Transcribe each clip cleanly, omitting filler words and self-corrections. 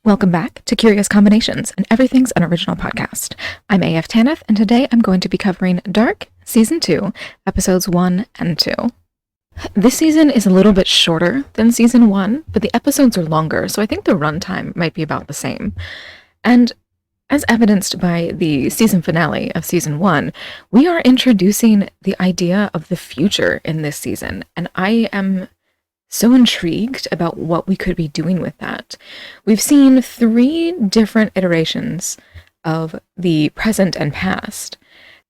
Welcome back to Curious Combinations, and Everything's an Original podcast. I'm AF Tanith, and today I'm going to be covering Dark, Season 2, Episodes 1 and 2. This season is a little bit shorter than Season 1, but the episodes are longer, so I think the runtime might be about the same. And as evidenced by the season finale of Season 1, we are introducing the idea of the future in this season, and I am so intrigued about what we could be doing with that. We've seen 3 different iterations of the present and past.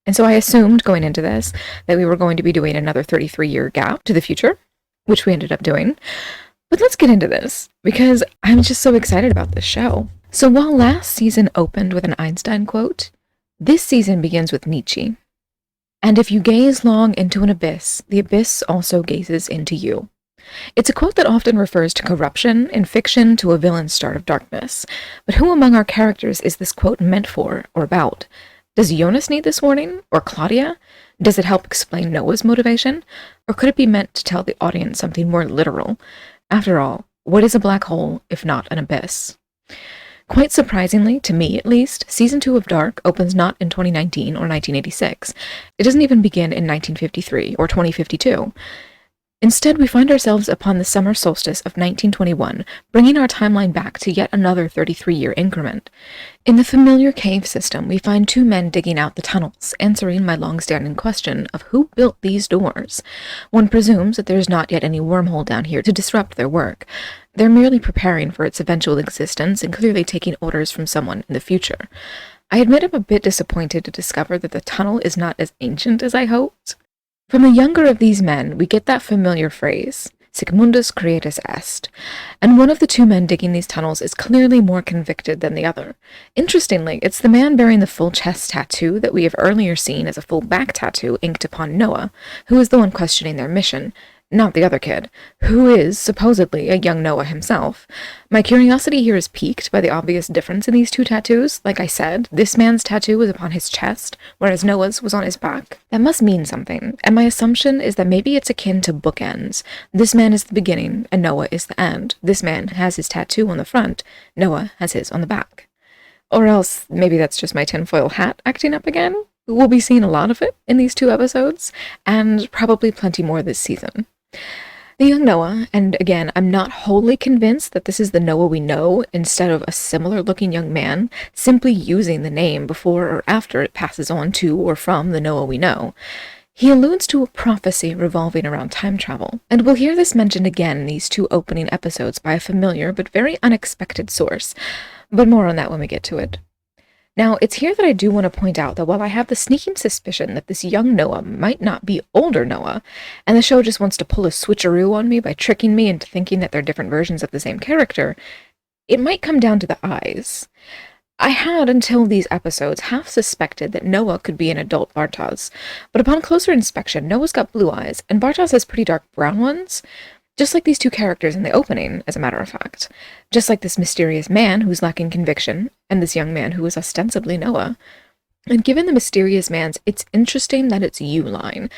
And so I assumed going into this that we were going to be doing another 33-year gap to the future, which we ended up doing. But let's get into this, because I'm just so excited about this show. So while last season opened with an Einstein quote, this season begins with Nietzsche. And if you gaze long into an abyss, the abyss also gazes into you. It's a quote that often refers to corruption in fiction, to a villain's start of darkness. But who among our characters is this quote meant for or about? Does Jonas need this warning? Or Claudia? Does it help explain Noah's motivation? Or could it be meant to tell the audience something more literal? After all, what is a black hole if not an abyss? Quite surprisingly, to me at least, Season 2 of Dark opens not in 2019 or 1986. It doesn't even begin in 1953 or 2052. Instead, we find ourselves upon the summer solstice of 1921, bringing our timeline back to yet another 33-year increment. In the familiar cave system, we find 2 men digging out the tunnels, answering my long-standing question of who built these doors. One presumes that there is not yet any wormhole down here to disrupt their work. They're merely preparing for its eventual existence and clearly taking orders from someone in the future. I admit I'm a bit disappointed to discover that the tunnel is not as ancient as I hoped. From the younger of these men, we get that familiar phrase, sic mundus creatus est, and one of the 2 men digging these tunnels is clearly more convicted than the other. Interestingly, it's the man bearing the full chest tattoo that we have earlier seen as a full back tattoo inked upon Noah, who is the one questioning their mission, not the other kid, who is supposedly a young Noah himself. My curiosity here is piqued by the obvious difference in these 2 tattoos. Like I said, this man's tattoo was upon his chest, whereas Noah's was on his back. That must mean something, and my assumption is that maybe it's akin to bookends. This man is the beginning, and Noah is the end. This man has his tattoo on the front, Noah has his on the back. Or else, maybe that's just my tinfoil hat acting up again. We'll be seeing a lot of it in these 2 episodes, and probably plenty more this season. The young Noah, and again, I'm not wholly convinced that this is the Noah we know instead of a similar-looking young man, simply using the name before or after it passes on to or from the Noah we know. He alludes to a prophecy revolving around time travel, and we'll hear this mentioned again in these 2 opening episodes by a familiar but very unexpected source, but more on that when we get to it. Now, it's here that I do want to point out that while I have the sneaking suspicion that this young Noah might not be older Noah, and the show just wants to pull a switcheroo on me by tricking me into thinking that they're different versions of the same character, it might come down to the eyes. I had, until these episodes, half suspected that Noah could be an adult Bartosz, but upon closer inspection, Noah's got blue eyes, and Bartosz has pretty dark brown ones. Just like these 2 characters in the opening, as a matter of fact. Just like this mysterious man who's lacking conviction, and this young man who is ostensibly Noah. And given the mysterious man's "it's interesting that it's you" line,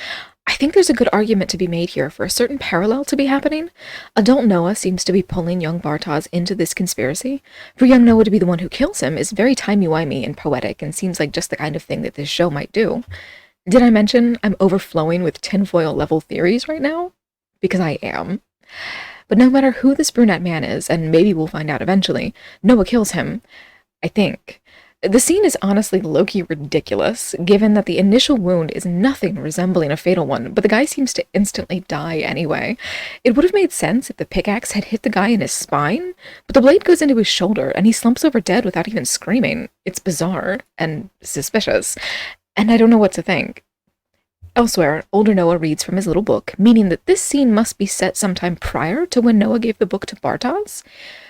I think there's a good argument to be made here for a certain parallel to be happening. Adult Noah seems to be pulling young Bartosz into this conspiracy. For young Noah to be the one who kills him is very timey-wimey and poetic, and seems like just the kind of thing that this show might do. Did I mention I'm overflowing with tinfoil-level theories right now? Because I am. But no matter who this brunette man is, and maybe we'll find out eventually, Noah kills him, I think. The scene is honestly low-key ridiculous, given that the initial wound is nothing resembling a fatal one, but the guy seems to instantly die anyway. It would have made sense if the pickaxe had hit the guy in his spine, but the blade goes into his shoulder, and he slumps over dead without even screaming. It's bizarre, and suspicious, and I don't know what to think. Elsewhere, older Noah reads from his little book, meaning that this scene must be set sometime prior to when Noah gave the book to Bartosz.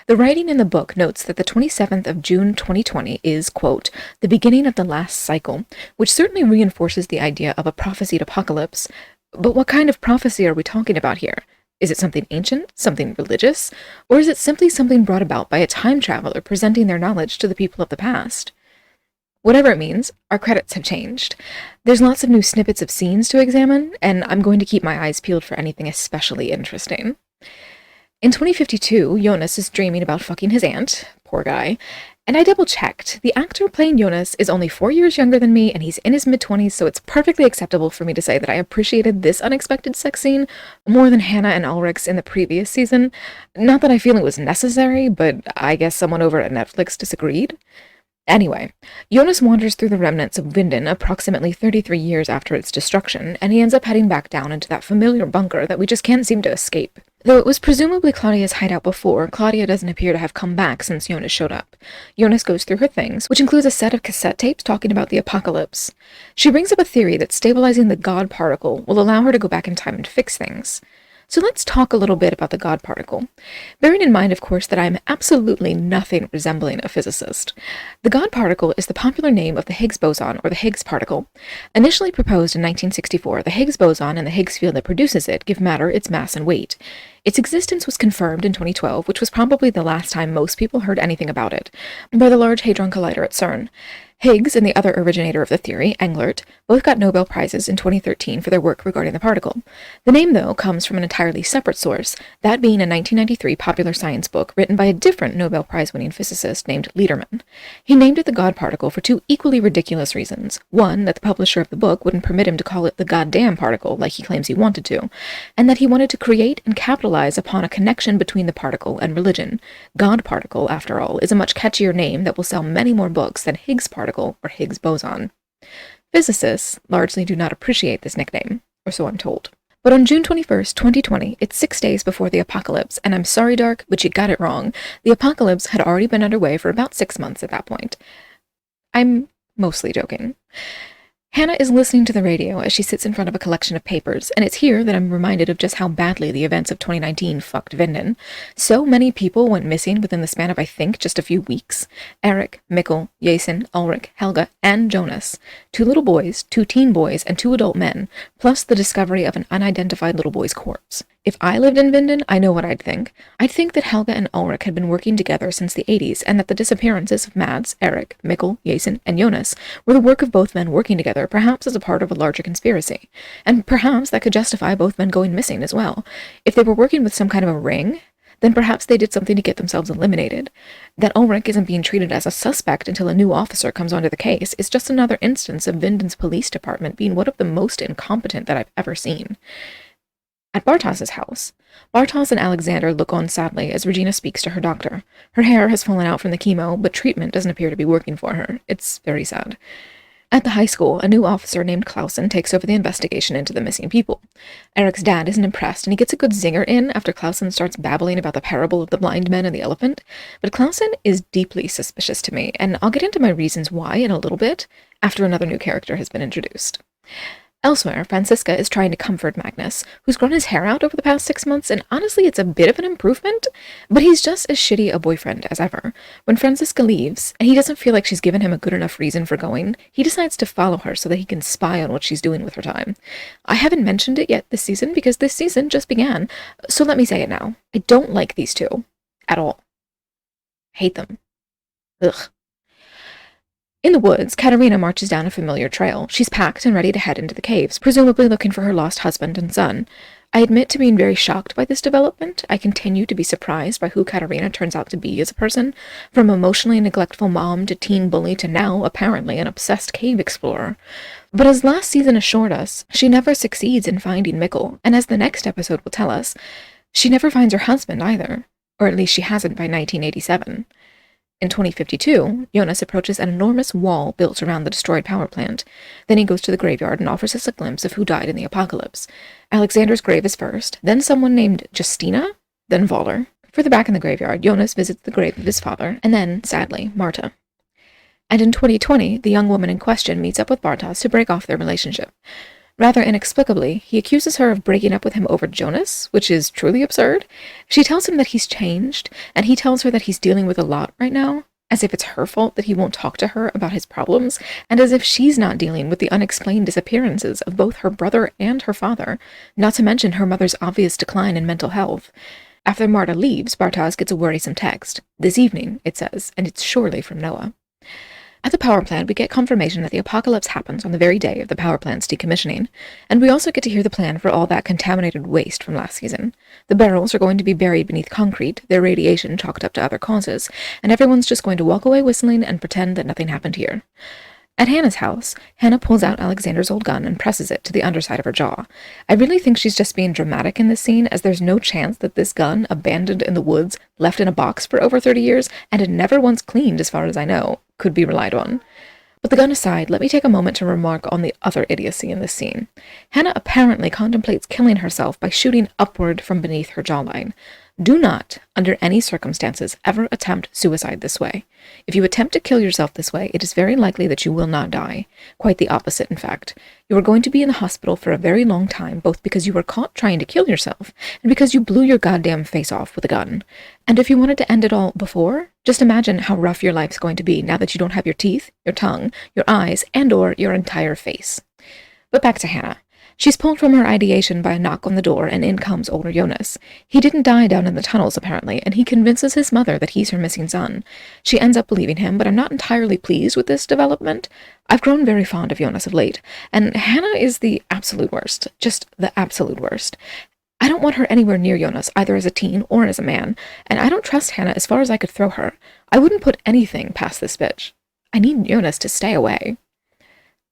The writing in the book notes that the 27th of June 2020 is, quote, the beginning of the last cycle, which certainly reinforces the idea of a prophesied apocalypse. But what kind of prophecy are we talking about here? Is it something ancient, something religious, or is it simply something brought about by a time traveler presenting their knowledge to the people of the past? Whatever it means, our credits have changed. There's lots of new snippets of scenes to examine, and I'm going to keep my eyes peeled for anything especially interesting. In 2052, Jonas is dreaming about fucking his aunt, poor guy. And I double-checked. The actor playing Jonas is only 4 years younger than me, and he's in his mid-20s, so it's perfectly acceptable for me to say that I appreciated this unexpected sex scene more than Hannah and Ulrich's in the previous season. Not that I feel it was necessary, but I guess someone over at Netflix disagreed. Anyway, Jonas wanders through the remnants of Vinden approximately 33 years after its destruction, and he ends up heading back down into that familiar bunker that we just can't seem to escape. Though it was presumably Claudia's hideout before, Claudia doesn't appear to have come back since Jonas showed up. Jonas goes through her things, which includes a set of cassette tapes talking about the apocalypse. She brings up a theory that stabilizing the God particle will allow her to go back in time and fix things. So let's talk a little bit about the God particle, bearing in mind, of course, that I am absolutely nothing resembling a physicist. The God particle is the popular name of the Higgs boson, or the Higgs particle. Initially proposed in 1964, the Higgs boson and the Higgs field that produces it give matter its mass and weight. Its existence was confirmed in 2012, which was probably the last time most people heard anything about it, by the Large Hadron Collider at CERN. Higgs and the other originator of the theory, Englert, both got Nobel Prizes in 2013 for their work regarding the particle. The name, though, comes from an entirely separate source, that being a 1993 popular science book written by a different Nobel Prize-winning physicist named Lederman. He named it the God particle for two equally ridiculous reasons. One, that the publisher of the book wouldn't permit him to call it the goddamn particle like he claims he wanted to, and that he wanted to create and capitalize upon a connection between the particle and religion. God particle, after all, is a much catchier name that will sell many more books than Higgs particle or Higgs boson. Physicists largely do not appreciate this nickname, or so I'm told. But on June 21st, 2020, it's 6 days before the apocalypse, and I'm sorry, Dark, but you got it wrong. The apocalypse had already been underway for about 6 months at that point. I'm mostly joking. Hannah is listening to the radio as she sits in front of a collection of papers, and it's here that I'm reminded of just how badly the events of 2019 fucked Vinden. So many people went missing within the span of, I think, just a few weeks. Eric, Mikkel, Jason, Ulrich, Helga, and Jonas. 2 little boys, 2 teen boys, and 2 adult men, plus the discovery of an unidentified little boy's corpse. If I lived in Vinden, I know what I'd think. I'd think that Helga and Ulrich had been working together since the 80s, and that the disappearances of Mads, Eric, Mikkel, Jason, and Jonas were the work of both men working together, perhaps as a part of a larger conspiracy. And perhaps that could justify both men going missing as well. If they were working with some kind of a ring, then perhaps they did something to get themselves eliminated. That Ulrich isn't being treated as a suspect until a new officer comes onto the case is just another instance of Vinden's police department being one of the most incompetent that I've ever seen. At Bartos's house, Bartos and Alexander look on sadly as Regina speaks to her doctor. Her hair has fallen out from the chemo, but treatment doesn't appear to be working for her. It's very sad. At the high school, a new officer named Clausen takes over the investigation into the missing people. Eric's dad isn't impressed, and he gets a good zinger in after Clausen starts babbling about the parable of the blind men and the elephant. But Clausen is deeply suspicious to me, and I'll get into my reasons why in a little bit, after another new character has been introduced. Elsewhere, Franziska is trying to comfort Magnus, who's grown his hair out over the past 6 months, and honestly it's a bit of an improvement, but he's just as shitty a boyfriend as ever. When Franziska leaves, and he doesn't feel like she's given him a good enough reason for going, he decides to follow her so that he can spy on what she's doing with her time. I haven't mentioned it yet this season because this season just began, so let me say it now. I don't like these two. At all. Hate them. Ugh. In the woods, Katerina marches down a familiar trail. She's packed and ready to head into the caves, presumably looking for her lost husband and son. I admit to being very shocked by this development. I continue to be surprised by who Katerina turns out to be as a person, from emotionally neglectful mom to teen bully to now, apparently, an obsessed cave explorer. But as last season assured us, she never succeeds in finding Mikkel, and as the next episode will tell us, she never finds her husband either, or at least she hasn't by 1987. In 2052, Jonas approaches an enormous wall built around the destroyed power plant. Then he goes to the graveyard and offers us a glimpse of who died in the apocalypse. Alexander's grave is first, then someone named Justina, then Voller. Further back in the graveyard, Jonas visits the grave of his father, and then, sadly, Marta. And in 2020, the young woman in question meets up with Bartos to break off their relationship. Rather inexplicably, he accuses her of breaking up with him over Jonas, which is truly absurd. She tells him that he's changed, and he tells her that he's dealing with a lot right now, as if it's her fault that he won't talk to her about his problems, and as if she's not dealing with the unexplained disappearances of both her brother and her father, not to mention her mother's obvious decline in mental health. After Marta leaves, Bartos gets a worrisome text. This evening, it says, and it's surely from Noah. At the power plant, we get confirmation that the apocalypse happens on the very day of the power plant's decommissioning, and we also get to hear the plan for all that contaminated waste from last season. The barrels are going to be buried beneath concrete, their radiation chalked up to other causes, and everyone's just going to walk away whistling and pretend that nothing happened here. At Hannah's house, Hannah pulls out Alexander's old gun and presses it to the underside of her jaw. I really think she's just being dramatic in this scene, as there's no chance that this gun, abandoned in the woods, left in a box for over 30 years, and never once cleaned as far as I know, could be relied on. But the gun aside, let me take a moment to remark on the other idiocy in this scene. Hannah apparently contemplates killing herself by shooting upward from beneath her jawline. Do not, under any circumstances, ever attempt suicide this way. If you attempt to kill yourself this way, it is very likely that you will not die. Quite the opposite, in fact. You are going to be in the hospital for a very long time, both because you were caught trying to kill yourself, and because you blew your goddamn face off with a gun. And if you wanted to end it all before, just imagine how rough your life's going to be now that you don't have your teeth, your tongue, your eyes, and/or your entire face. But back to Hannah. She's pulled from her ideation by a knock on the door, and in comes older Jonas. He didn't die down in the tunnels, apparently, and he convinces his mother that he's her missing son. She ends up believing him, but I'm not entirely pleased with this development. I've grown very fond of Jonas of late, and Hannah is the absolute worst. Just the absolute worst. I don't want her anywhere near Jonas, either as a teen or as a man, and I don't trust Hannah as far as I could throw her. I wouldn't put anything past this bitch. I need Jonas to stay away.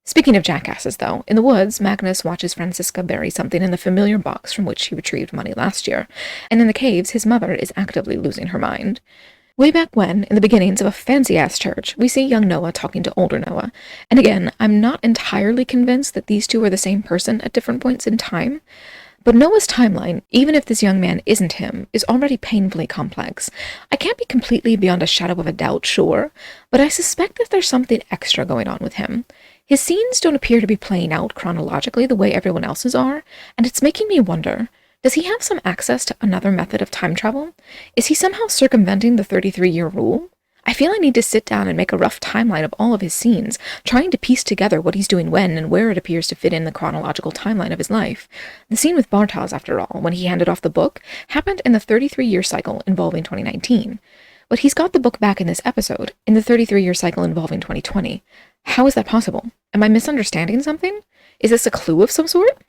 Speaking of jackasses, though, in the woods, Magnus watches Franziska bury something in the familiar box from which he retrieved money last year, and in the caves, his mother is actively losing her mind. Way back when, in the beginnings of a fancy-ass church, we see young Noah talking to older Noah, and again, I'm not entirely convinced that these two are the same person at different points in time. But Noah's timeline, even if this young man isn't him, is already painfully complex. I can't be completely beyond a shadow of a doubt, sure, but I suspect that there's something extra going on with him. His scenes don't appear to be playing out chronologically the way everyone else's are, and it's making me wonder, does he have some access to another method of time travel? Is he somehow circumventing the 33-year rule? I feel I need to sit down and make a rough timeline of all of his scenes, trying to piece together what he's doing when and where it appears to fit in the chronological timeline of his life. The scene with Bartosz, after all, when he handed off the book, happened in the 33-year cycle involving 2019. But he's got the book back in this episode, in the 33-year cycle involving 2020. How is that possible? Am I misunderstanding something? Is this a clue of some sort?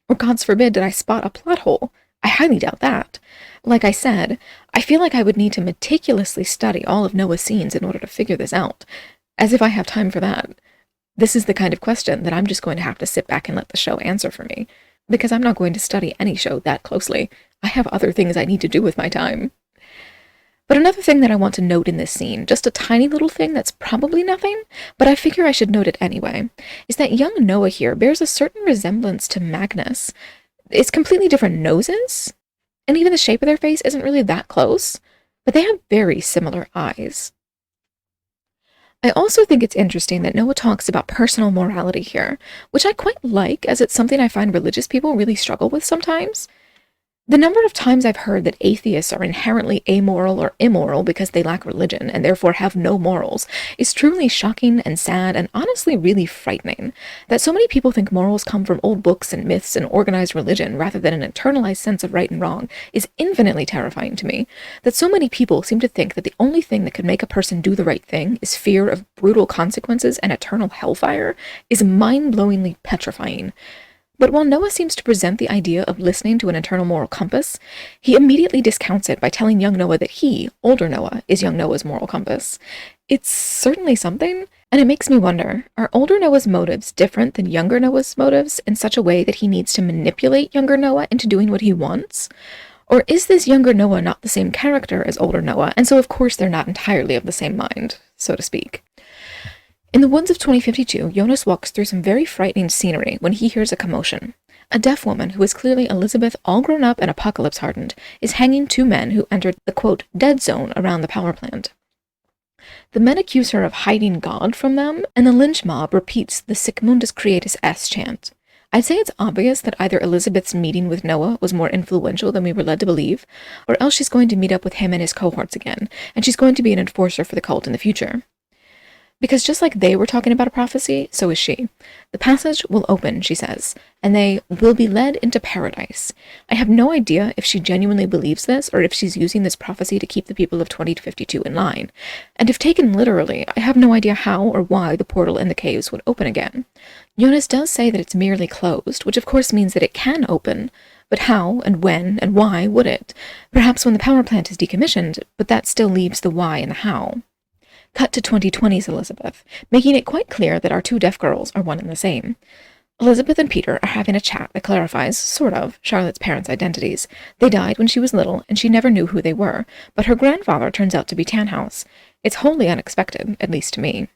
Or, God's forbid, did I spot a plot hole? I highly doubt that. Like I said, I feel like I would need to meticulously study all of Noah's scenes in order to figure this out. As if I have time for that. This is the kind of question that I'm just going to have to sit back and let the show answer for me, because I'm not going to study any show that closely. I have other things I need to do with my time. But another thing that I want to note in this scene, just a tiny little thing that's probably nothing, but I figure I should note it anyway, is that young Noah here bears a certain resemblance to Magnus. It's completely different noses, and even the shape of their face isn't really that close, but they have very similar eyes. I also think it's interesting that Noah talks about personal morality here, which I quite like, as it's something I find religious people really struggle with sometimes. The number of times I've heard that atheists are inherently amoral or immoral because they lack religion and therefore have no morals is truly shocking and sad and honestly really frightening. That so many people think morals come from old books and myths and organized religion rather than an internalized sense of right and wrong is infinitely terrifying to me. That so many people seem to think that the only thing that could make a person do the right thing is fear of brutal consequences and eternal hellfire is mind-blowingly petrifying. But while Noah seems to present the idea of listening to an internal moral compass, he immediately discounts it by telling young Noah that he, older Noah, is young Noah's moral compass. It's certainly something, and it makes me wonder, are older Noah's motives different than younger Noah's motives in such a way that he needs to manipulate younger Noah into doing what he wants? Or is this younger Noah not the same character as older Noah, and so of course they're not entirely of the same mind, so to speak? In the woods of 2052, Jonas walks through some very frightening scenery when he hears a commotion. A deaf woman, who is clearly Elizabeth all grown up and apocalypse-hardened, is hanging two men who entered the, quote, dead zone around the power plant. The men accuse her of hiding God from them, and the lynch mob repeats the Sic Mundus Creatus Est chant. I'd say it's obvious that either Elizabeth's meeting with Noah was more influential than we were led to believe, or else she's going to meet up with him and his cohorts again, and she's going to be an enforcer for the cult in the future. Because just like they were talking about a prophecy, so is she. The passage will open, she says, and they will be led into paradise. I have no idea if she genuinely believes this or if she's using this prophecy to keep the people of 2052 in line. And if taken literally, I have no idea how or why the portal in the caves would open again. Jonas does say that it's merely closed, which of course means that it can open, but how and when and why would it? Perhaps when the power plant is decommissioned, but that still leaves the why and the how. Cut to 2020's Elizabeth, making it quite clear that our two deaf girls are one and the same. Elizabeth and Peter are having a chat that clarifies, sort of, Charlotte's parents' identities. They died when she was little, and she never knew who they were, but her grandfather turns out to be Tannhaus. It's wholly unexpected, at least to me.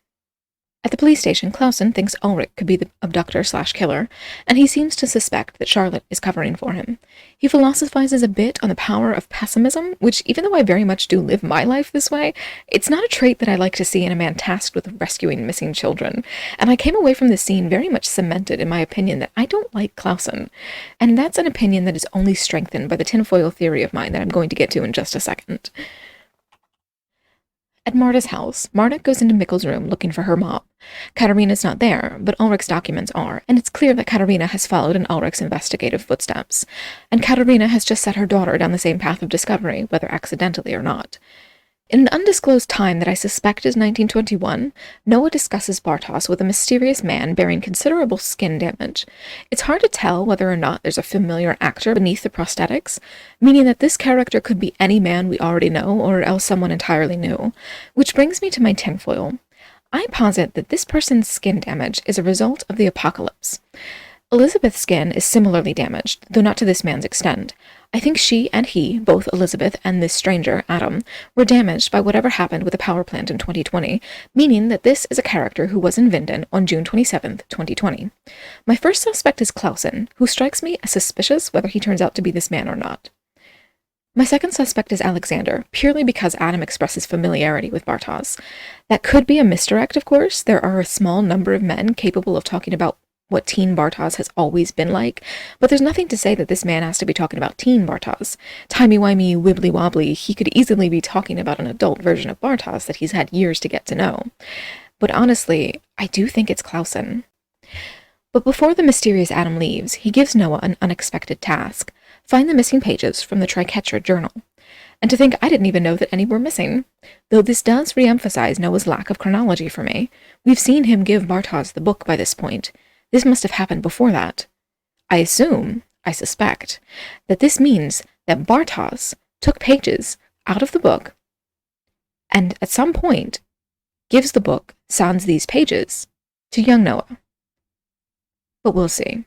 At the police station, Clausen thinks Ulrich could be the abductor/killer, and he seems to suspect that Charlotte is covering for him. He philosophizes a bit on the power of pessimism, which, even though I very much do live my life this way, it's not a trait that I like to see in a man tasked with rescuing missing children, and I came away from this scene very much cemented in my opinion that I don't like Clausen, and that's an opinion that is only strengthened by the tinfoil theory of mine that I'm going to get to in just a second. At Marta's house, Marta goes into Mikkel's room looking for her mop. Katarina's not there, but Ulrich's documents are, and it's clear that Katarina has followed in Ulrich's investigative footsteps. And Katarina has just set her daughter down the same path of discovery, whether accidentally or not. In an undisclosed time that I suspect is 1921, Noah discusses Bartos with a mysterious man bearing considerable skin damage. It's hard to tell whether or not there's a familiar actor beneath the prosthetics, meaning that this character could be any man we already know or else someone entirely new. Which brings me to my tinfoil. I posit that this person's skin damage is a result of the apocalypse. Elizabeth's skin is similarly damaged, though not to this man's extent. I think she and he, both Elizabeth and this stranger, Adam, were damaged by whatever happened with the power plant in 2020, meaning that this is a character who was in Vinden on June 27th, 2020. My first suspect is Clausen, who strikes me as suspicious whether he turns out to be this man or not. My second suspect is Alexander, purely because Adam expresses familiarity with Bartos. That could be a misdirect, of course. There are a small number of men capable of talking about what teen Bartos has always been like, but there's nothing to say that this man has to be talking about teen Bartos. Timey-wimey, wibbly-wobbly, he could easily be talking about an adult version of Bartos that he's had years to get to know. But honestly, I do think it's Clausen. But before the mysterious Adam leaves, he gives Noah an unexpected task: find the missing pages from the Triquetra journal. And to think I didn't even know that any were missing. Though this does re-emphasize Noah's lack of chronology for me. We've seen him give Bartos the book by this point. This must have happened before that. I suspect, that this means that Bartos took pages out of the book and at some point gives the book, sans these pages, to young Noah. But we'll see.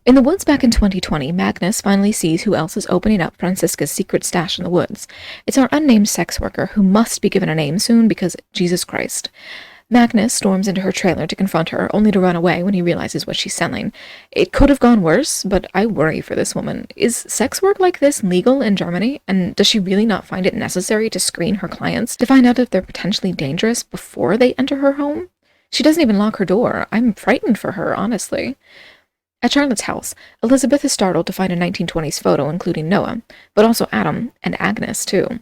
In the woods back in 2020, Magnus finally sees who else is opening up Franziska's secret stash in the woods. It's our unnamed sex worker who must be given a name soon because Jesus Christ. Magnus storms into her trailer to confront her, only to run away when he realizes what she's selling. It could have gone worse, but I worry for this woman. Is sex work like this legal in Germany? And does she really not find it necessary to screen her clients to find out if they're potentially dangerous before they enter her home? She doesn't even lock her door. I'm frightened for her, honestly. At Charlotte's house, Elizabeth is startled to find a 1920s photo including Noah, but also Adam and Agnes, too.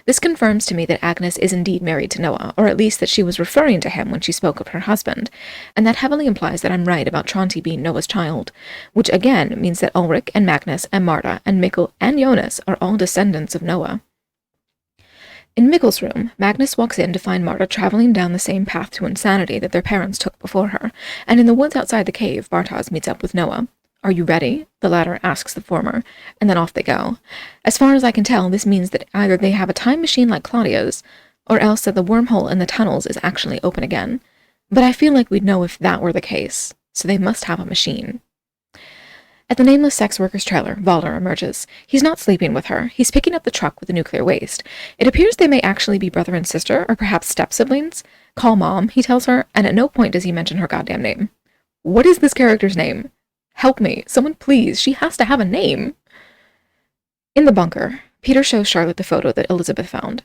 This confirms to me that Agnes is indeed married to Noah, or at least that she was referring to him when she spoke of her husband, and that heavily implies that I'm right about Tronte being Noah's child, which again means that Ulrich and Magnus and Marta and Mikkel and Jonas are all descendants of Noah. In Mikkel's room, Magnus walks in to find Marta traveling down the same path to insanity that their parents took before her, and in the woods outside the cave, Bartos meets up with Noah. "Are you ready?" the latter asks the former, and then off they go. As far as I can tell, this means that either they have a time machine like Claudia's, or else that the wormhole in the tunnels is actually open again. But I feel like we'd know if that were the case, so they must have a machine. At the nameless sex worker's trailer, Valder emerges. He's not sleeping with her. He's picking up the truck with the nuclear waste. It appears they may actually be brother and sister, or perhaps step-siblings. "Call Mom," he tells her, and at no point does he mention her goddamn name. What is this character's name? Help me. Someone please. She has to have a name. In the bunker, Peter shows Charlotte the photo that Elizabeth found.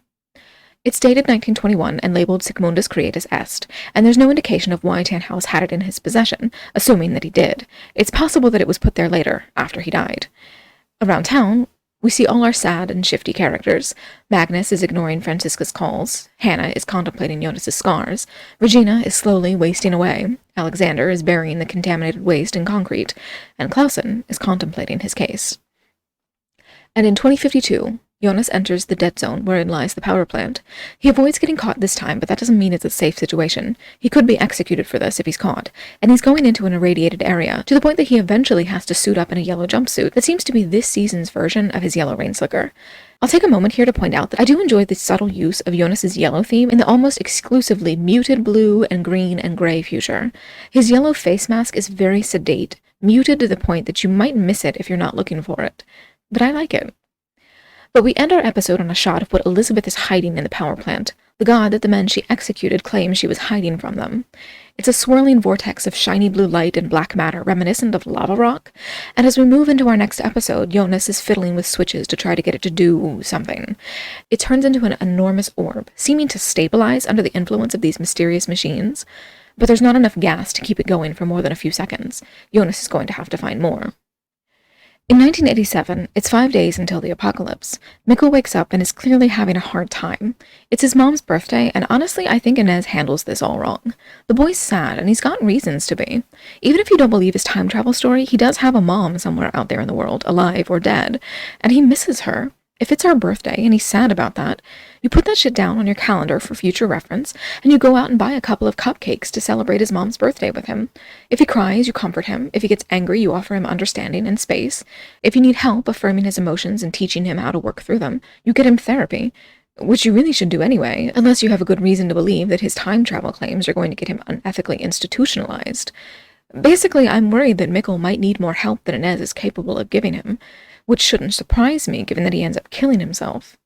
It's dated 1921 and labeled Sigmundus Creatus Est, and there's no indication of why Tannhaus had it in his possession, assuming that he did. It's possible that it was put there later, after he died. Around town, We see all our sad and shifty characters. Magnus is ignoring Franziska's calls. Hannah is contemplating Jonas's scars. Regina is slowly wasting away. Alexander is burying the contaminated waste in concrete. And Clausen is contemplating his case. And in 2052, Jonas enters the dead zone wherein lies the power plant. He avoids getting caught this time, but that doesn't mean it's a safe situation. He could be executed for this if he's caught, and he's going into an irradiated area, to the point that he eventually has to suit up in a yellow jumpsuit that seems to be this season's version of his yellow rain slicker. I'll take a moment here to point out that I do enjoy the subtle use of Jonas's yellow theme in the almost exclusively muted blue and green and gray fuchsia. His yellow face mask is very sedate, muted to the point that you might miss it if you're not looking for it. But I like it. But we end our episode on a shot of what Elizabeth is hiding in the power plant, the god that the men she executed claim she was hiding from them. It's a swirling vortex of shiny blue light and black matter reminiscent of lava rock, and as we move into our next episode, Jonas is fiddling with switches to try to get it to do something. It turns into an enormous orb, seeming to stabilize under the influence of these mysterious machines, but there's not enough gas to keep it going for more than a few seconds. Jonas is going to have to find more. In 1987, it's 5 days until the apocalypse. Mikkel wakes up and is clearly having a hard time. It's his mom's birthday, and honestly, I think Inez handles this all wrong. The boy's sad, and he's got reasons to be. Even if you don't believe his time travel story, he does have a mom somewhere out there in the world, alive or dead, and he misses her. If it's our birthday and he's sad about that, you put that shit down on your calendar for future reference, and you go out and buy a couple of cupcakes to celebrate his mom's birthday with him. If he cries, you comfort him. If he gets angry, you offer him understanding and space. If you need help affirming his emotions and teaching him how to work through them, you get him therapy, which you really should do anyway, unless you have a good reason to believe that his time travel claims are going to get him unethically institutionalized. Basically, I'm worried that Mikkel might need more help than Inez is capable of giving him, which shouldn't surprise me given that he ends up killing himself.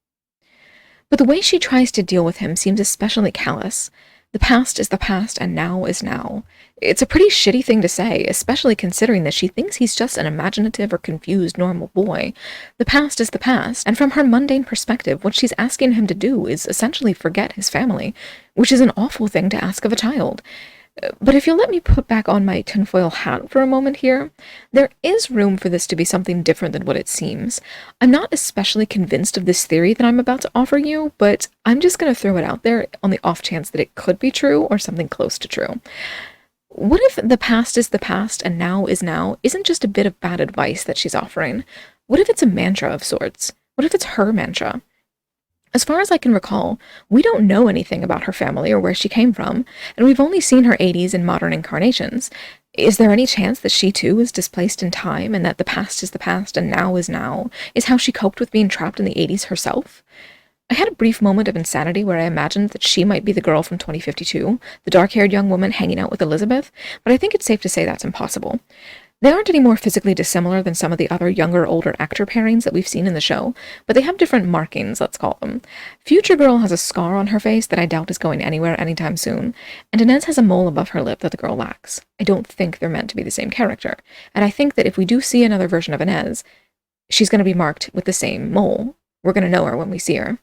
But the way she tries to deal with him seems especially callous. The past is the past and now is now. It's a pretty shitty thing to say, especially considering that she thinks he's just an imaginative or confused normal boy. The past is the past, and from her mundane perspective, what she's asking him to do is essentially forget his family, which is an awful thing to ask of a child. But if you'll let me put back on my tinfoil hat for a moment here, there is room for this to be something different than what it seems. I'm not especially convinced of this theory that I'm about to offer you, but I'm just going to throw it out there on the off chance that it could be true or something close to true. What if the past is the past and now is now isn't just a bit of bad advice that she's offering? What if it's a mantra of sorts? What if it's her mantra? As far as I can recall, we don't know anything about her family or where she came from, and we've only seen her 80s in modern incarnations. Is there any chance that she too is displaced in time, and that the past is the past and now is now, is how she coped with being trapped in the 80s herself? I had a brief moment of insanity where I imagined that she might be the girl from 2052, the dark-haired young woman hanging out with Elizabeth, but I think it's safe to say that's impossible. They aren't any more physically dissimilar than some of the other younger, older actor pairings that we've seen in the show, but they have different markings, let's call them. Future Girl has a scar on her face that I doubt is going anywhere anytime soon, and Inez has a mole above her lip that the girl lacks. I don't think they're meant to be the same character, and I think that if we do see another version of Inez, she's going to be marked with the same mole. We're going to know her when we see her.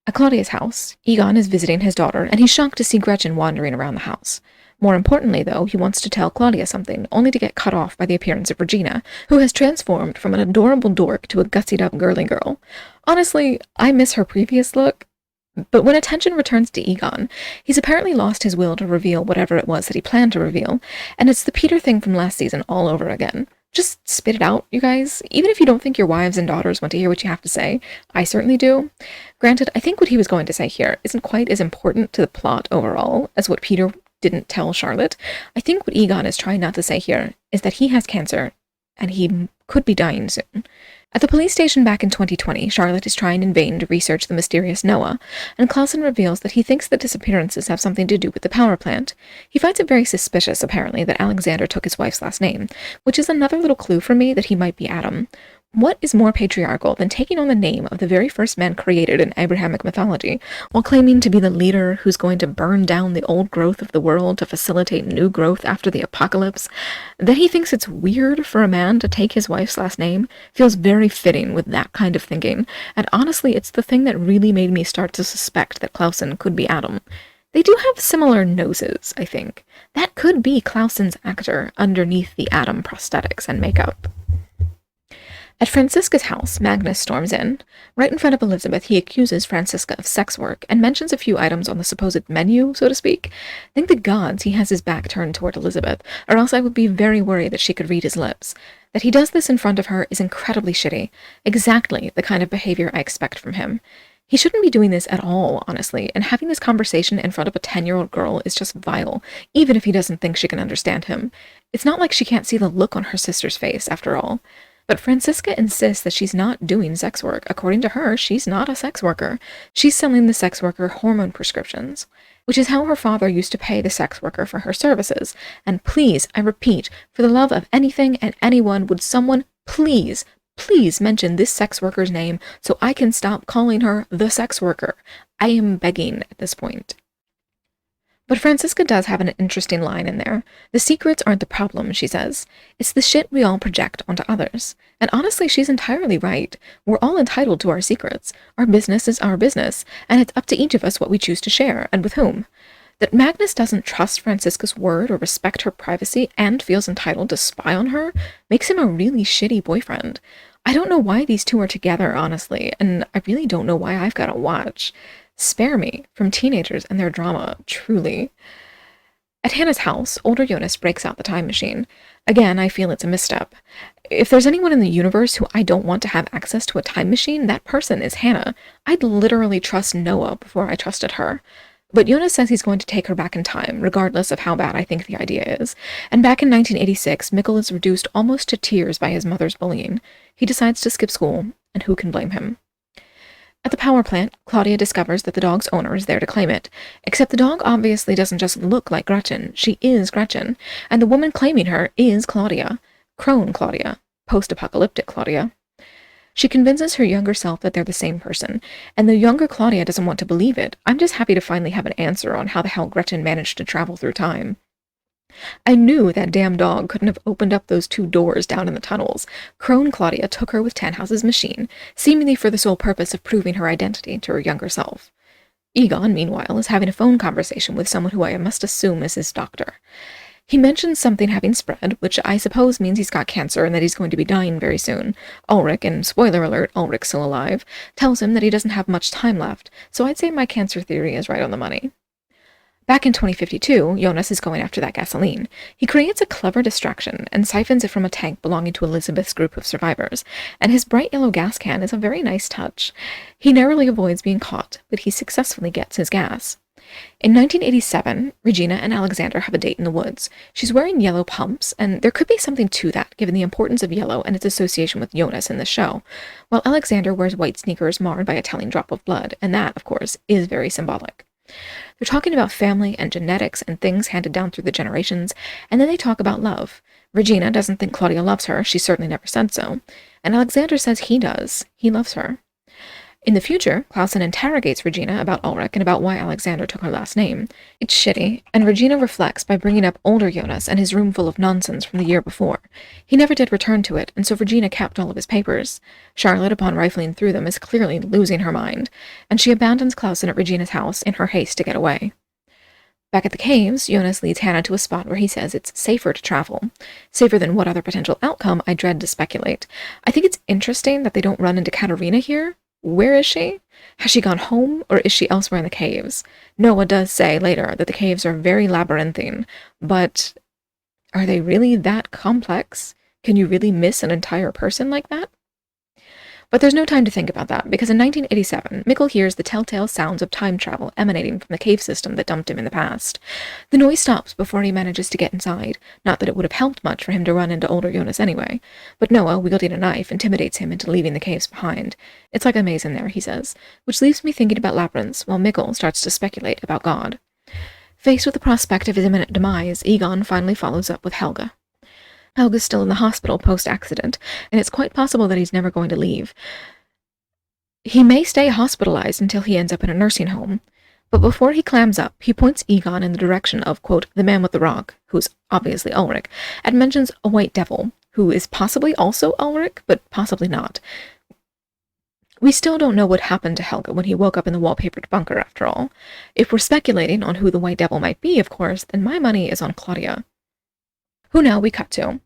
At Claudia's house, Egon is visiting his daughter, and he's shocked to see Gretchen wandering around the house. More importantly, though, he wants to tell Claudia something, only to get cut off by the appearance of Regina, who has transformed from an adorable dork to a gussied-up girly girl. Honestly, I miss her previous look, but when attention returns to Egon, he's apparently lost his will to reveal whatever it was that he planned to reveal, and it's the Peter thing from last season all over again. Just spit it out, you guys. Even if you don't think your wives and daughters want to hear what you have to say, I certainly do. Granted, I think what he was going to say here isn't quite as important to the plot overall as what Peter didn't tell Charlotte. I think what Egon is trying not to say here is that he has cancer and he could be dying soon. At the police station back in 2020, Charlotte is trying in vain to research the mysterious Noah, and Clausen reveals that he thinks the disappearances have something to do with the power plant. He finds it very suspicious, apparently, that Alexander took his wife's last name, which is another little clue for me that he might be Adam. What is more patriarchal than taking on the name of the very first man created in Abrahamic mythology, while claiming to be the leader who's going to burn down the old growth of the world to facilitate new growth after the apocalypse? That he thinks it's weird for a man to take his wife's last name feels very fitting with that kind of thinking, and honestly, it's the thing that really made me start to suspect that Clausen could be Adam. They do have similar noses, I think. That could be Clausen's actor underneath the Adam prosthetics and makeup. At Franziska's house, Magnus storms in. Right in front of Elizabeth, he accuses Franziska of sex work and mentions a few items on the supposed menu, so to speak. Thank the gods he has his back turned toward Elizabeth, or else I would be very worried that she could read his lips. That he does this in front of her is incredibly shitty. Exactly the kind of behavior I expect from him. He shouldn't be doing this at all, honestly, and having this conversation in front of a 10-year-old girl is just vile, even if he doesn't think she can understand him. It's not like she can't see the look on her sister's face, after all. But Franziska insists that she's not doing sex work. According to her, she's not a sex worker. She's selling the sex worker hormone prescriptions, which is how her father used to pay the sex worker for her services. And please, I repeat, for the love of anything and anyone, would someone please mention this sex worker's name so I can stop calling her the sex worker. I am begging at this point. But Franziska does have an interesting line in there. The secrets aren't the problem, she says. It's the shit we all project onto others. And honestly, she's entirely right. We're all entitled to our secrets. Our business is our business, and it's up to each of us what we choose to share, and with whom. That Magnus doesn't trust Franziska's word or respect her privacy and feels entitled to spy on her makes him a really shitty boyfriend. I don't know why these two are together, honestly, and I really don't know why I've got to watch. Spare me from teenagers and their drama, truly. At Hannah's house, older Jonas breaks out the time machine. Again, I feel it's a misstep. If there's anyone in the universe who I don't want to have access to a time machine, that person is Hannah. I'd literally trust Noah before I trusted her. But Jonas says he's going to take her back in time, regardless of how bad I think the idea is. And back in 1986, Mikkel is reduced almost to tears by his mother's bullying. He decides to skip school, and who can blame him? At the power plant, Claudia discovers that the dog's owner is there to claim it, except the dog obviously doesn't just look like Gretchen, she is Gretchen, and the woman claiming her is Claudia. Crone Claudia. Post-apocalyptic Claudia. She convinces her younger self that they're the same person, and the younger Claudia doesn't want to believe it. I'm just happy to finally have an answer on how the hell Gretchen managed to travel through time. I knew that damn dog couldn't have opened up those two doors down in the tunnels. Crone Claudia took her with Tannhause's machine, seemingly for the sole purpose of proving her identity to her younger self. Egon, meanwhile, is having a phone conversation with someone who I must assume is his doctor. He mentions something having spread, which I suppose means he's got cancer and that he's going to be dying very soon. Ulrich, and spoiler alert, Ulrich's still alive, tells him that he doesn't have much time left, so I'd say my cancer theory is right on the money. Back in 2052, Jonas is going after that gasoline. He creates a clever distraction and siphons it from a tank belonging to Elizabeth's group of survivors, and his bright yellow gas can is a very nice touch. He narrowly avoids being caught, but he successfully gets his gas. In 1987, Regina and Alexander have a date in the woods. She's wearing yellow pumps, and there could be something to that, given the importance of yellow and its association with Jonas in the show, while Alexander wears white sneakers marred by a telling drop of blood, and that, of course, is very symbolic. They're talking about family and genetics and things handed down through the generations, and then they talk about love. Regina doesn't think Claudia loves her, she certainly never said so, and Alexander says he does. He loves her. In the future, Clausen interrogates Regina about Ulrich and about why Alexander took her last name. It's shitty, and Regina reflects by bringing up older Jonas and his room full of nonsense from the year before. He never did return to it, and so Regina kept all of his papers. Charlotte, upon rifling through them, is clearly losing her mind, and she abandons Clausen at Regina's house in her haste to get away. Back at the caves, Jonas leads Hannah to a spot where he says it's safer to travel. Safer than what other potential outcome I dread to speculate. I think it's interesting that they don't run into Katerina here. Where is she? Has she gone home, or is she elsewhere in the caves? Noah does say later that the caves are very labyrinthine, but are they really that complex? Can you really miss an entire person like that? But there's no time to think about that, because in 1987, Mikkel hears the telltale sounds of time travel emanating from the cave system that dumped him in the past. The noise stops before he manages to get inside, not that it would have helped much for him to run into older Jonas anyway, but Noah, wielding a knife, intimidates him into leaving the caves behind. It's like a maze in there, he says, which leaves me thinking about labyrinths, while Mikkel starts to speculate about God. Faced with the prospect of his imminent demise, Egon finally follows up with Helga. Helga's still in the hospital post-accident, and it's quite possible that he's never going to leave. He may stay hospitalized until he ends up in a nursing home, but before he clams up, he points Egon in the direction of, quote, the man with the rock, who's obviously Ulrich, and mentions a white devil, who is possibly also Ulrich, but possibly not. We still don't know what happened to Helga when he woke up in the wallpapered bunker, after all. If we're speculating on who the white devil might be, of course, then my money is on Claudia. Who now we cut to?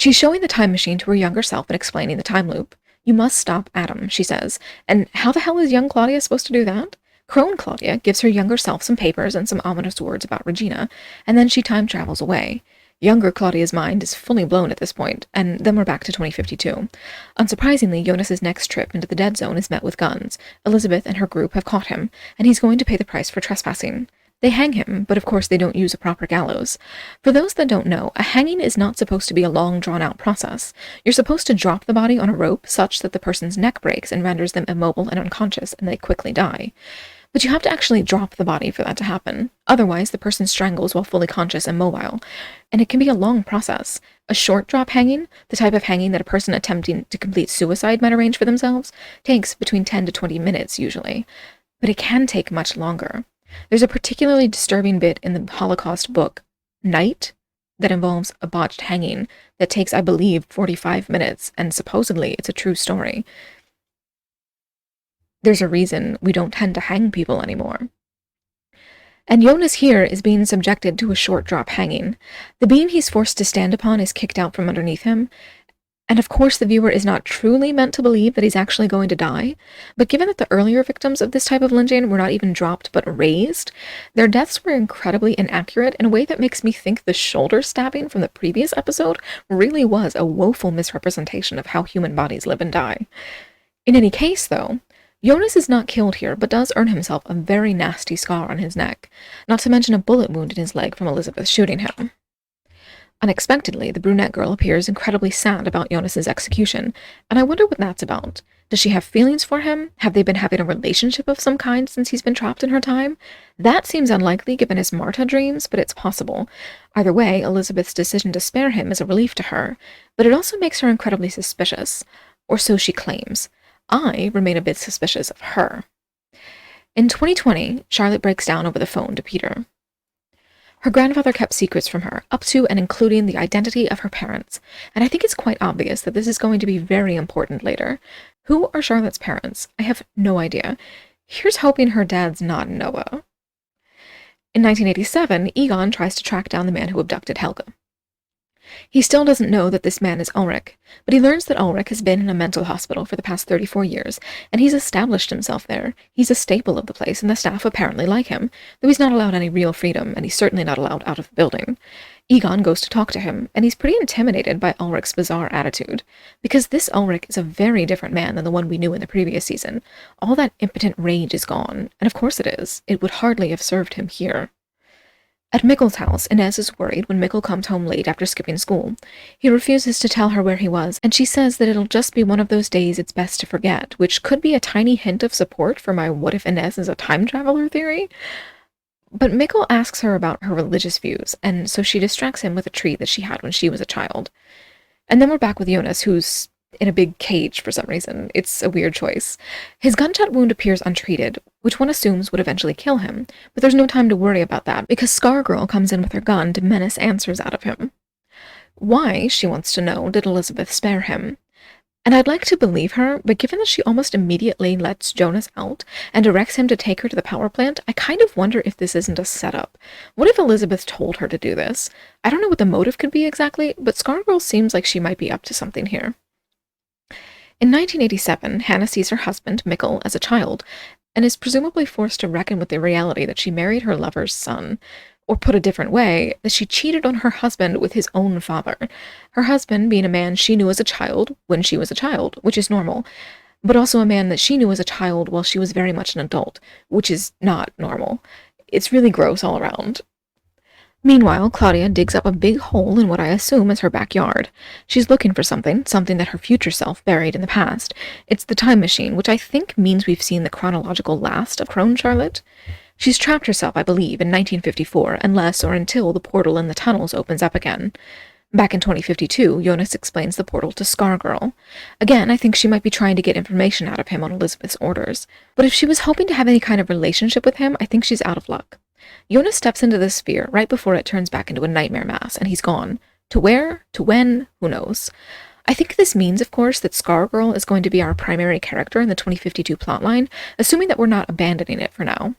She's showing the time machine to her younger self and explaining the time loop. You must stop Adam, she says. And how the hell is young Claudia supposed to do that? Crone Claudia gives her younger self some papers and some ominous words about Regina, and then she time travels away. Younger Claudia's mind is fully blown at this point, and then we're back to 2052. Unsurprisingly, Jonas's next trip into the dead zone is met with guns. Elizabeth and her group have caught him, and he's going to pay the price for trespassing. They hang him, but of course they don't use a proper gallows. For those that don't know, a hanging is not supposed to be a long, drawn-out process. You're supposed to drop the body on a rope such that the person's neck breaks and renders them immobile and unconscious, and they quickly die. But you have to actually drop the body for that to happen. Otherwise, the person strangles while fully conscious and mobile. And it can be a long process. A short drop hanging, the type of hanging that a person attempting to complete suicide might arrange for themselves, takes between 10 to 20 minutes usually. But it can take much longer. There's a particularly disturbing bit in the Holocaust book, Night, that involves a botched hanging that takes, I believe, 45 minutes, and supposedly it's a true story. There's a reason we don't tend to hang people anymore. And Jonas here is being subjected to a short drop hanging. The beam he's forced to stand upon is kicked out from underneath him, and of course the viewer is not truly meant to believe that he's actually going to die, but given that the earlier victims of this type of lynching were not even dropped but raised, their deaths were incredibly inaccurate in a way that makes me think the shoulder stabbing from the previous episode really was a woeful misrepresentation of how human bodies live and die. In any case, though, Jonas is not killed here, but does earn himself a very nasty scar on his neck, not to mention a bullet wound in his leg from Elizabeth shooting him. Unexpectedly, the brunette girl appears incredibly sad about Jonas's execution, and I wonder what that's about. Does she have feelings for him? Have they been having a relationship of some kind since he's been trapped in her time? That seems unlikely given his Marta dreams, but it's possible. Either way, Elizabeth's decision to spare him is a relief to her, but it also makes her incredibly suspicious, or so she claims. I remain a bit suspicious of her. In 2020, Charlotte breaks down over the phone to Peter. Her grandfather kept secrets from her, up to and including the identity of her parents, and I think it's quite obvious that this is going to be very important later. Who are Charlotte's parents? I have no idea. Here's hoping her dad's not Noah. In 1987, Egon tries to track down the man who abducted Helga. He still doesn't know that this man is Ulrich, but he learns that Ulrich has been in a mental hospital for the past 34 years, and he's established himself there. He's a staple of the place, and the staff apparently like him, though he's not allowed any real freedom, and he's certainly not allowed out of the building. Egon goes to talk to him, and he's pretty intimidated by Ulrich's bizarre attitude, because this Ulrich is a very different man than the one we knew in the previous season. All that impotent rage is gone, and of course it is. It would hardly have served him here. At Mikkel's house, Inez is worried when Mikkel comes home late after skipping school. He refuses to tell her where he was, and she says that it'll just be one of those days it's best to forget, which could be a tiny hint of support for my what if Inez is a time traveler theory. But Mikkel asks her about her religious views, and so she distracts him with a treat that she had when she was a child. And then we're back with Jonas, who's in a big cage for some reason. It's a weird choice. His gunshot wound appears untreated, which one assumes would eventually kill him, but there's no time to worry about that because Scar Girl comes in with her gun to menace answers out of him. Why, she wants to know, did Elizabeth spare him? And I'd like to believe her, but given that she almost immediately lets Jonas out and directs him to take her to the power plant, I kind of wonder if this isn't a setup. What if Elizabeth told her to do this? I don't know what the motive could be exactly, but Scar Girl seems like she might be up to something here. In 1987, Hannah sees her husband, Mikkel, as a child, and is presumably forced to reckon with the reality that she married her lover's son, or put a different way, that she cheated on her husband with his own father, her husband being a man she knew as a child when she was a child, which is normal, but also a man that she knew as a child while she was very much an adult, which is not normal. It's really gross all around. Meanwhile, Claudia digs up a big hole in what I assume is her backyard. She's looking for something that her future self buried in the past. It's the time machine, which I think means we've seen the chronological last of Crone Charlotte. She's trapped herself, I believe, in 1954, unless or until the portal in the tunnels opens up again. Back in 2052, Jonas explains the portal to Scar Girl. Again, I think she might be trying to get information out of him on Elizabeth's orders. But if she was hoping to have any kind of relationship with him, I think she's out of luck. Jonas steps into the sphere right before it turns back into a nightmare mass, and he's gone. To where? To when? Who knows? I think this means, of course, that Scar Girl is going to be our primary character in the 2052 plotline, assuming that we're not abandoning it for now.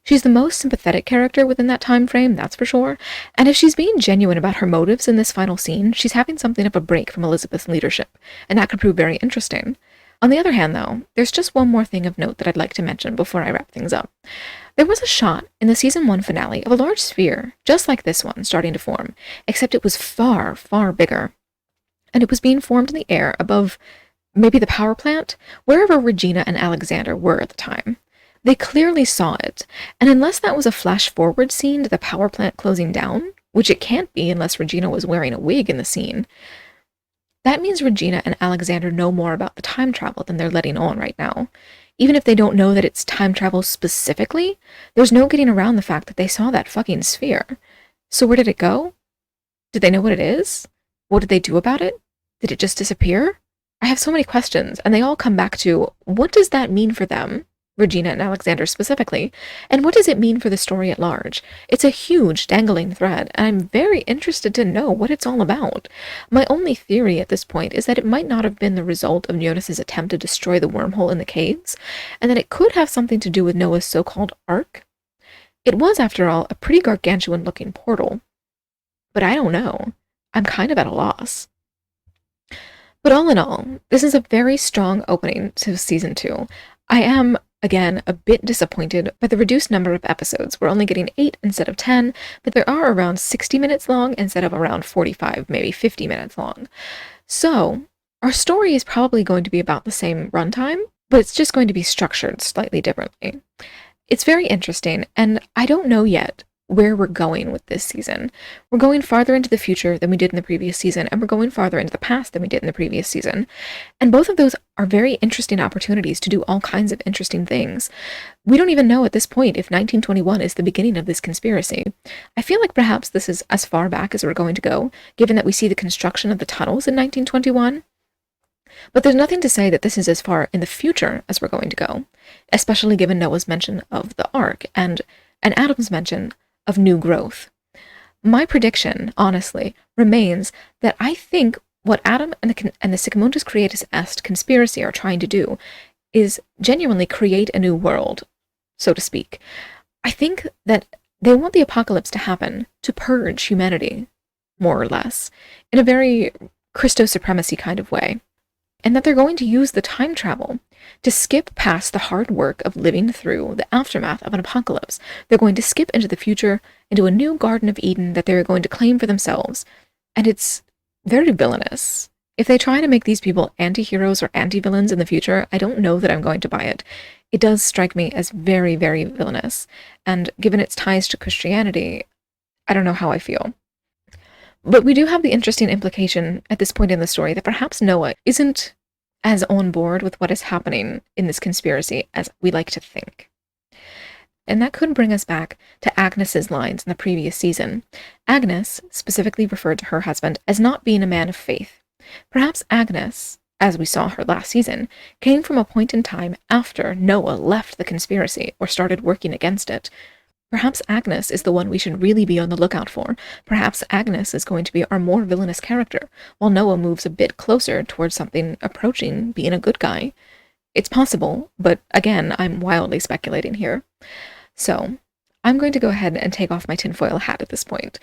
She's the most sympathetic character within that time frame, that's for sure, and if she's being genuine about her motives in this final scene, she's having something of a break from Elizabeth's leadership, and that could prove very interesting. On the other hand, though, there's just one more thing of note that I'd like to mention before I wrap things up. There was a shot in the season 1 finale of a large sphere, just like this one, starting to form, except it was far, far bigger. And it was being formed in the air above maybe the power plant, wherever Regina and Alexander were at the time. They clearly saw it, and unless that was a flash-forward scene to the power plant closing down, which it can't be unless Regina was wearing a wig in the scene, that means Regina and Alexander know more about the time travel than they're letting on right now. Even if they don't know that it's time travel specifically, there's no getting around the fact that they saw that fucking sphere. So where did it go? Did they know what it is? What did they do about it? Did it just disappear? I have so many questions, and they all come back to, what does that mean for them, Regina and Alexander specifically, and what does it mean for the story at large? It's a huge dangling thread, and I'm very interested to know what it's all about. My only theory at this point is that it might not have been the result of Jonas's attempt to destroy the wormhole in the caves, and that it could have something to do with Noah's so-called ark. It was, after all, a pretty gargantuan-looking portal. But I don't know. I'm kind of at a loss. But all in all, this is a very strong opening to Season 2. I am, again, a bit disappointed by the reduced number of episodes. We're only getting 8 instead of 10, but they are around 60 minutes long instead of around 45, maybe 50 minutes long. So, our story is probably going to be about the same runtime, but it's just going to be structured slightly differently. It's very interesting, and I don't know yet where we're going with this season. We're going farther into the future than we did in the previous season, and we're going farther into the past than we did in the previous season. And both of those are very interesting opportunities to do all kinds of interesting things. We don't even know at this point if 1921 is the beginning of this conspiracy. I feel like perhaps this is as far back as we're going to go, given that we see the construction of the tunnels in 1921. But there's nothing to say that this is as far in the future as we're going to go, especially given Noah's mention of the Ark and Adam's mention of new growth. My prediction, honestly, remains that I think what Adam and the Sigmundus Creatus Est conspiracy are trying to do is genuinely create a new world, so to speak. I think that they want the apocalypse to happen to purge humanity, more or less, in a very Christo supremacy kind of way, and that they're going to use the time travel to skip past the hard work of living through the aftermath of an apocalypse. They're going to skip into the future, into a new Garden of Eden that they're going to claim for themselves. And it's very villainous. If they try to make these people anti-heroes or anti-villains in the future, I don't know that I'm going to buy it. It does strike me as very, very villainous. And given its ties to Christianity, I don't know how I feel. But we do have the interesting implication at this point in the story that perhaps Noah isn't as on board with what is happening in this conspiracy as we like to think. And that could bring us back to Agnes's lines in the previous season. Agnes specifically referred to her husband as not being a man of faith. Perhaps Agnes, as we saw her last season, came from a point in time after Noah left the conspiracy or started working against it. Perhaps Agnes is the one we should really be on the lookout for. Perhaps Agnes is going to be our more villainous character, while Noah moves a bit closer towards something approaching being a good guy. It's possible, but again, I'm wildly speculating here. So, I'm going to go ahead and take off my tinfoil hat at this point.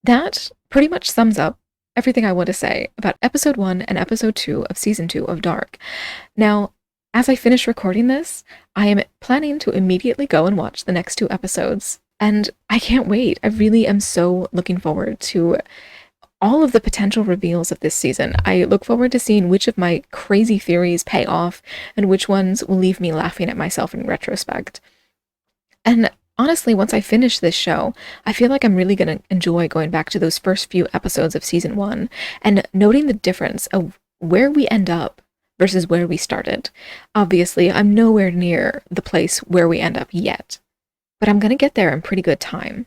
That pretty much sums up everything I want to say about Episode 1 and Episode 2 of Season 2 of Dark. Now, as I finish recording this, I am planning to immediately go and watch the next 2 episodes, and I can't wait. I really am so looking forward to all of the potential reveals of this season. I look forward to seeing which of my crazy theories pay off, and which ones will leave me laughing at myself in retrospect. And honestly, once I finish this show, I feel like I'm really going to enjoy going back to those first few episodes of Season 1, and noting the difference of where we end up versus where we started. Obviously, I'm nowhere near the place where we end up yet, but I'm going to get there in pretty good time.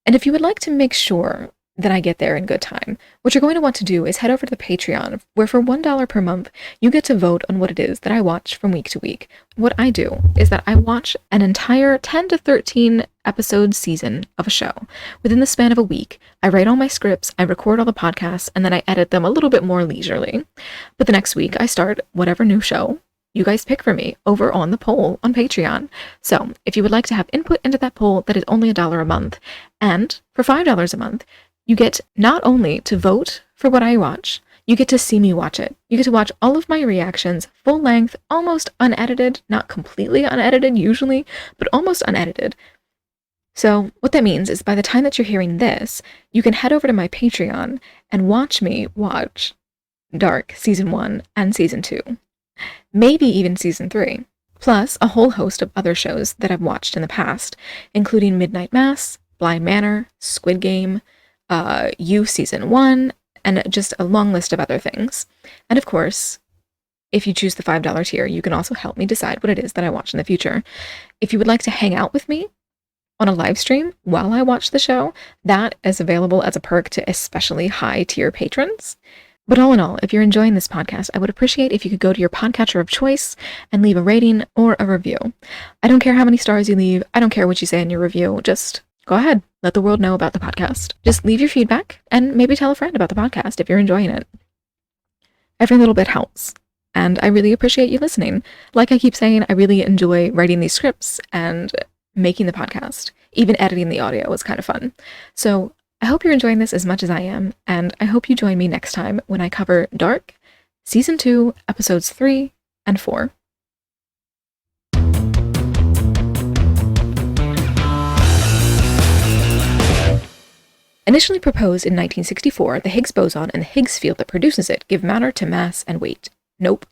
And if you would like to make sure that I get there in good time, what you're going to want to do is head over to the Patreon, where for $1 per month, you get to vote on what it is that I watch from week to week. What I do is that I watch an entire 10 to 13 episode season of a show. Within the span of a week, I write all my scripts, I record all the podcasts, and then I edit them a little bit more leisurely. But the next week, I start whatever new show you guys pick for me over on the poll on Patreon. So if you would like to have input into that poll, that is only $1 a month. And for $5 a month, you get not only to vote for what I watch, you get to see me watch it. You get to watch all of my reactions, full length, almost unedited, not completely unedited usually, but almost unedited. So what that means is by the time that you're hearing this, you can head over to my Patreon and watch me watch Dark Season 1 and Season 2. Maybe even Season 3. Plus a whole host of other shows that I've watched in the past, including Midnight Mass, Bly Manor, Squid Game, You Season 1, and just a long list of other things. And of course, if you choose the $5 tier, you can also help me decide what it is that I watch in the future. If you would like to hang out with me on a live stream while I watch the show, that is available as a perk to especially high tier patrons. But all in all, if you're enjoying this podcast, I would appreciate if you could go to your podcatcher of choice and leave a rating or a review. I don't care how many stars you leave. I don't care what you say in your review. Just go ahead. Let the world know about the podcast. Just leave your feedback and maybe tell a friend about the podcast if you're enjoying it. Every little bit helps. And I really appreciate you listening. Like I keep saying, I really enjoy writing these scripts and making the podcast. Even editing the audio was kind of fun. So I hope you're enjoying this as much as I am, and I hope you join me next time when I cover Dark, Season 2, Episodes 3 and 4. Initially proposed in 1964, the Higgs boson and the Higgs field that produces it give matter to mass and weight. Nope.